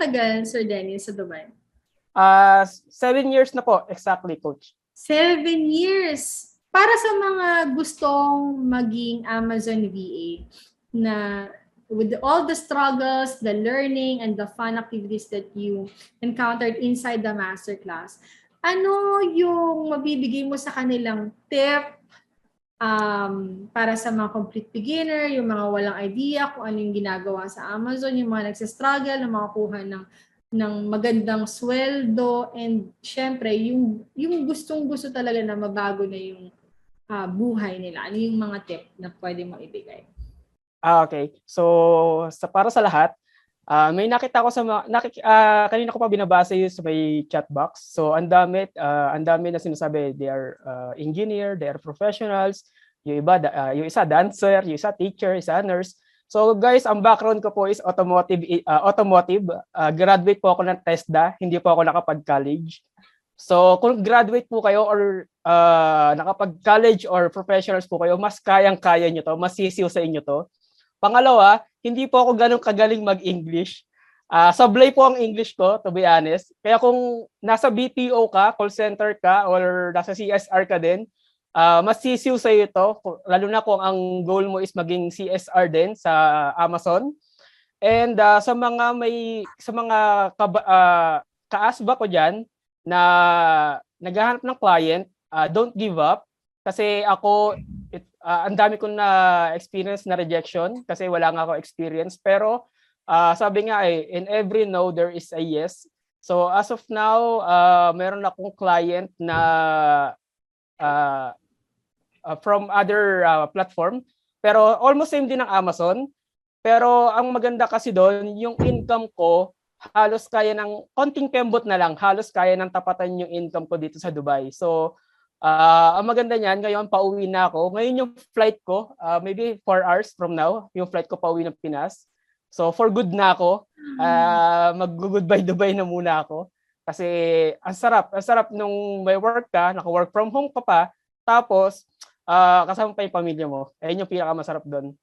katagal, Sir Dennis, sa Dubai? 7 years na po, exactly, Coach. 7 years. Para sa mga gustong maging Amazon VA na with all the struggles, the learning, and the fun activities that you encountered inside the masterclass, ano yung mabibigay mo sa kanilang tip para sa mga complete beginner, yung mga walang idea kung ano yung ginagawa sa Amazon, yung mga nagsistruggle na makakuha ng magandang sweldo, and syempre, yung gustong-gusto talaga na mabago na yung buhay nila. Ano yung mga tip na pwede mo ibigay? Okay. So, para sa lahat, may nakita ko kanina ko pa binabasa yun sa may chat box. So, ang dami na sinasabi, they are engineer, they are professionals, yung yung isa dancer, yung isa teacher, isa nurse. So, guys, ang background ko po is automotive. Graduate po ako ng TESDA, hindi po ako nakapag-college. So, kung graduate po kayo or nakapag-college or professionals po kayo, mas kayang-kaya nyo to, mas sisiw sa inyo to. Pangalawa, hindi po ako ganun kagaling mag-English. Sablay po ang English ko, to be honest. Kaya kung nasa BPO ka, call center ka, or nasa CSR ka din, mas sisiw sa iyo ito, lalo na kung ang goal mo is maging CSR din sa Amazon. And sa mga kaasba ko diyan na naghahanap ng client, don't give up kasi ako ang dami kong na experience na rejection kasi wala nga ako experience, pero sabi nga in every no there is a yes. So as of now, meron akong client na from other platform, pero almost same din ng Amazon. Pero ang maganda kasi doon, yung income ko halos kaya ng konting kembot na lang, halos kaya ng tapatan yung income ko dito sa Dubai. So ang maganda niyan, ngayon pauwi na ako. Ngayon yung flight ko, maybe 4 hours from now, yung flight ko pauwi ng Pinas. So for good na ako. Mag-goodbye Dubai na muna ako. Kasi ang sarap nung may work ka, naka-work from home ka pa, tapos kasama pa yung pamilya mo. Ayun yung pinakamasarap doon.